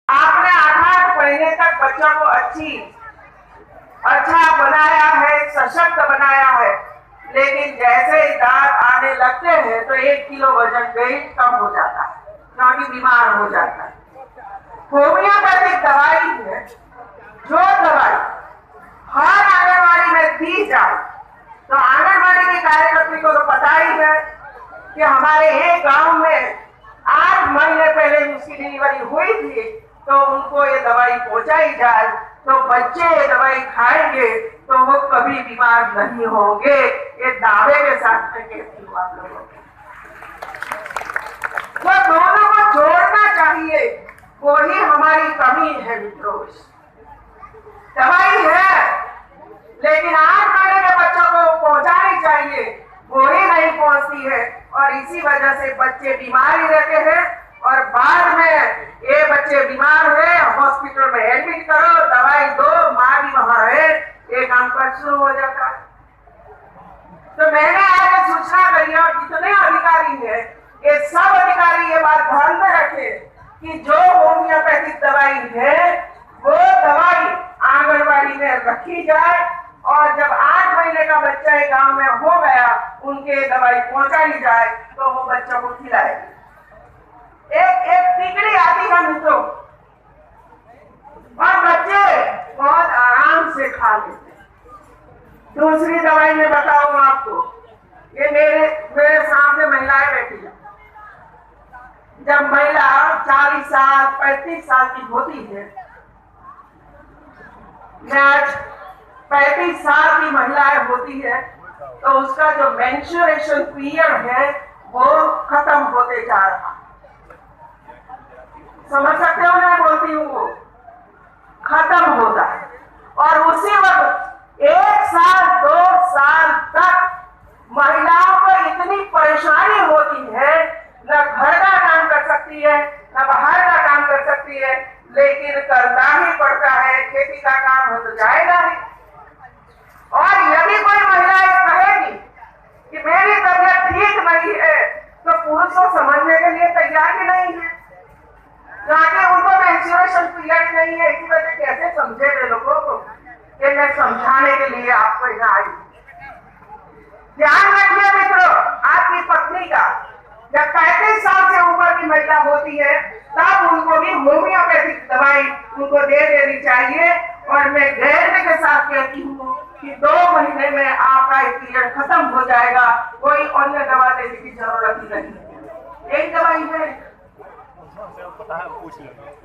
आपने 8 महीने तक बच्चों को अच्छा बनाया है, सशक्त बनाया है, लेकिन जैसे ही दांत आने लगते हैं तो 1 किलो वजन वेट कम हो जाता है, क्योंकि बीमार हो जाता है। होम्योपैथिक दवाई है, जो दवाई हर आंगनबाड़ी में दी जाए, तो आंगनबाड़ी के कार्यकर्ता को तो पता ही है कि हमारे एक गांव में 8 महीने पहले उसकी डिलीवरी हुई थी, तो उनको ये दवाई पहुंचाई जाए, तो बच्चे ये दवाई खाएंगे तो वो कभी बीमार नहीं होंगे। ये दावे के साथ में कहती हूँ आप लोगों को। तो दोनों को जोड़ना चाहिए, वही हमारी कमी है मित्रों। दवाई है, लेकिन 8 महीने के बच्चों को पहुंचानी चाहिए, वही नहीं पहुंचती है, और इसी वजह से बच्चे बीमार ही रहते हैं, और बाद में ये बच्चे बीमार हुए, हॉस्पिटल में एडमिट करो, दवाई दो, माँ भी वहां है, ये काम कर शुरू हो जाता है। तो मैंने आगे सूचना करी, और जितने अधिकारी हैं, ये सब अधिकारी ये बात ध्यान में रखे कि जो होम्योपैथिक दवाई है, वो दवाई आंगनबाड़ी में रखी जाए, और जब 8 महीने का बच्चा एक गांव में हो गया, उनके दवाई पहुंचाई जाए, तो वो बच्चों को खिलाए। एक टिकड़ी आती है मित्रों, और बच्चे बहुत आराम से खा लेते हैं। दूसरी दवाई में बताऊं आपको, ये मेरे सामने महिलाएं बैठी है। जब महिला 40 साल 35 साल की होती है, आज 35 साल की महिलाएं होती है, तो उसका जो मेंस्ट्रुएशन पीरियड है वो खत्म होते जा रहा। समझ सकते हो मैं बोलती हूँ, वो खत्म होता है, और उसी वक्त 1 साल 2 साल तक महिलाओं को इतनी परेशानी होती है, न घर का काम कर सकती है, न बाहर का काम कर सकती है, लेकिन करना ही पड़ता है, खेती का काम हो तो जाएगा ही। और यदि कोई महिला कहेगी कि मेरी तबीयत ठीक नहीं है, तो पुरुष को समझने के लिए तैयार ही नहीं है, क्योंकि उनको मेंस्ट्रुएशन पीरियड नहीं है। इसी वजह कैसे समझेंगे लोगों को, कि मैं समझाने के लिए आपको यहाँ आई। ध्यान रखिए मित्रों, आपकी पत्नी का जब 35 साल से ऊपर की महिला होती है, तब उनको भी होम्योपैथिक दवाई उनको दे देनी चाहिए। और मैं धैर्य के साथ कहती हूँ कि 2 महीने में आपका पीरियड खत्म हो जाएगा, कोई अन्य दवा देने की जरूरत ही नहीं है, एक दवाई है।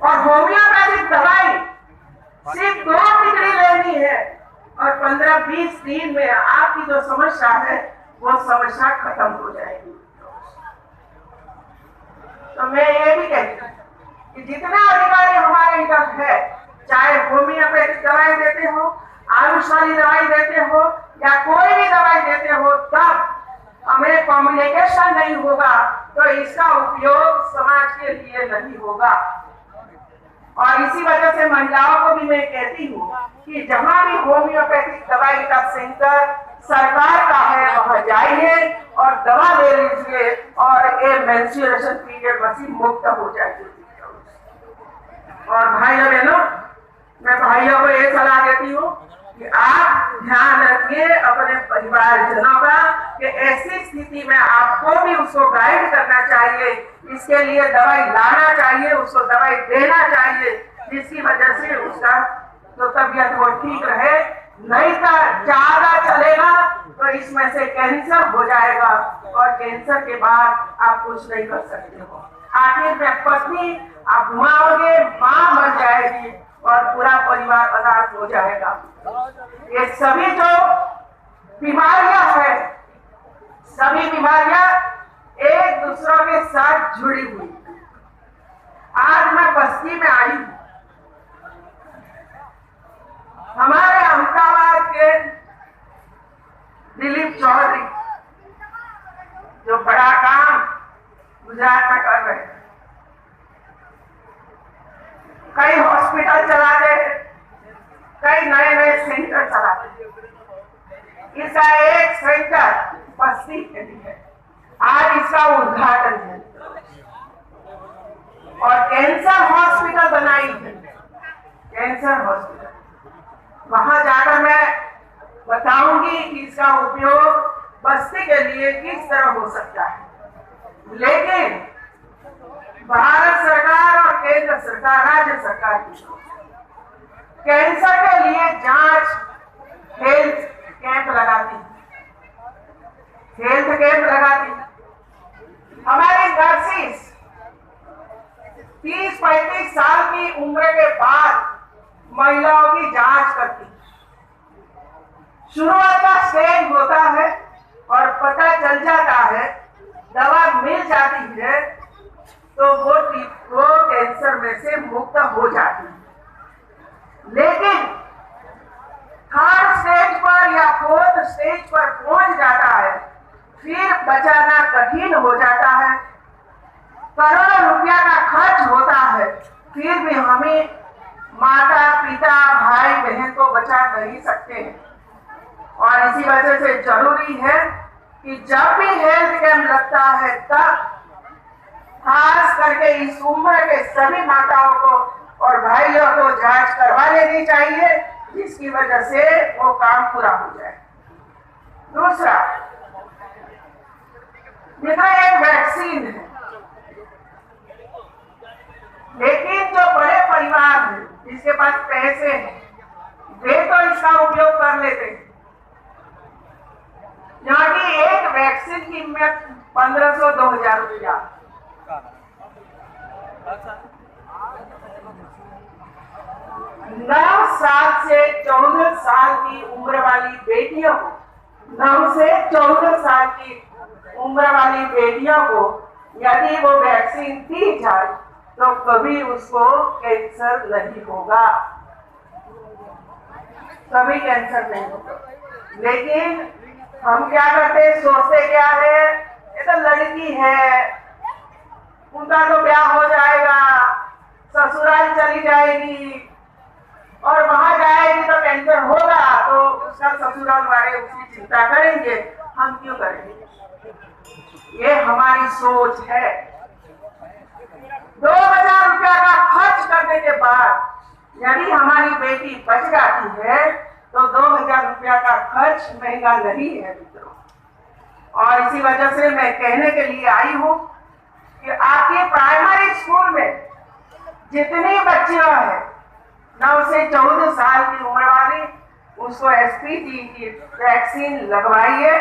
और होम्योपैथिक दवाई सिर्फ 2 टिकड़ी लेनी है, और 15-20 दिन में आपकी जो समस्या है वो समस्या खत्म हो जाएगी। तो मैं ये भी कहती हूँ कि जितने अधिकारी हमारे इधर है, चाहे होम्योपैथिक दवाई देते हो, आयुष वाली दवाई देते हो, या कोई भी दवाई देते हो, तब हमें कम्युनिकेशन नहीं होगा तो इसका उपयोग समाज के लिए नहीं होगा। और इसी वजह से महिलाओं को भी मैं कहती हूँ कि जहाँ भी होम्योपैथिक दवाई का सेंटर सरकार का है, वहाँ जाइए और दवा ले लीजिए, और ये मेंस्ट्रुएशन पीरियड मशीन मुक्त हो जाएगी। और भाइयों बहनों, मैं भाइयों को ये सलाह देती हूँ कि आप ध्यान रखिए अपने परिवारजनों का, कि ऐसी स्थिति में आपको भी उसको गाइड करना चाहिए, इसके लिए दवाई लाना चाहिए, उसको दवाई देना चाहिए, जिसकी वजह से उसका जो तबीयत वो ठीक रहे। नहीं तो ज्यादा चलेगा तो इसमें से कैंसर हो जाएगा, और कैंसर के बाद आप कुछ नहीं कर सकते हो। आखिर में पत्नी आप घुमाओगे, माँ मर जाएगी, और पूरा परिवार अनाथ हो जाएगा। ये सभी जो बीमारियां हैं, सभी बीमारियां एक दूसरों के साथ जुड़ी हुई। आज मैं बस्ती में आई हूं, हमारे अहमदाबाद के दिलीप चौधरी जो बड़ा काम गुजरात में कर रहे हैं, कई हॉस्पिटल चलाते हैं, कई नए सेंटर चलाते हैं। इसका एक सेंटर बस्ती के लिए आज इसका उद्घाटन है, और कैंसर हॉस्पिटल बनाई है। Cancer hospital. वहां जाकर मैं बताऊंगी कि इसका उपयोग बस्ती के लिए किस तरह हो सकता है। लेकिन भारत सरकार और केंद्र सरकार, राज्य सरकार की कैंसर के लिए जांच हेल्थ कैंप लगाती, हेल्थ कैंप लगाती। हमारी नर्सिस 30-35 साल की उम्र के बाद महिलाओं की जांच करती। शुरुआत का स्टेज होता है और पता चल जाता है, दवा मिल जाती है तो वो कैंसर में से मुक्त हो जाती है। लेकिन थर्ड स्टेज पर या फोर्थ स्टेज पर पहुंच जाता है, फिर बचाना कठिन हो जाता है, करोड़ों रुपया का खर्च होता है, फिर भी हमें माता पिता भाई बहन को बचा नहीं सकते हैं। और इसी वजह से जरूरी है कि जब भी हेल्थ कैंप लगता है तब खास करके इस उम्र के सभी माताओं को और भाइयों को जांच करवा लेनी चाहिए, जिसकी वजह से वो काम पूरा हो जाए। दूसरा, ये एक वैक्सीन है, लेकिन जो बड़े परिवार हैं, जिसके पास पैसे हैं, वे तो इसका उपयोग कर लेते हैं। यहाँ की एक वैक्सीन की कीमत 1500-2000 रुपया। 9 साल से 14 साल की उम्र वाली बेटियों को, 9 से 14 साल की उम्र वाली बेटियों को यदि वो वैक्सीन दी जाए तो कभी उसको कैंसर नहीं होगा, कभी कैंसर नहीं होगा। लेकिन हम क्या करते, सोचते क्या है, ये तो लड़की है, उनका तो ब्याह हो जाएगा, ससुराल चली जाएगी और वहां जाएगी तो कैंसर होगा तो उसका ससुराल वाले उसकी चिंता करेंगे, हम क्यों करेंगे। ये हमारी सोच है। 2000 रुपया का खर्च करने के बाद यदि हमारी बेटी बच जाती है तो 2000 रुपया का खर्च महंगा नहीं है मित्रों। और इसी वजह से मैं कहने के लिए आई हूँ कि आपके प्राइमरी स्कूल में जितनी बच्चियां हैं 9 से 14 साल की उम्र वाली, उसको HPV की वैक्सीन लगवाइए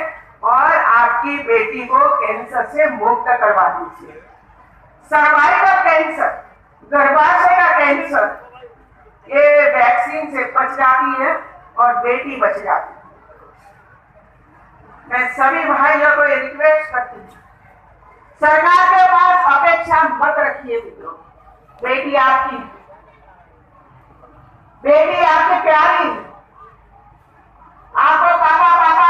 और आपकी बेटी को कैंसर से मुक्त करवा दीजिए। सर्वाइकल कैंसर, गर्भाशय का कैंसर, ये वैक्सीन से बच जाती है और बेटी बच जाती है। मैं सभी भाइयों को ये रिक्वेस्ट करती हूँ, सरकार के पास अपेक्षा मत रखिए मित्रों। बेटी आपकी प्यार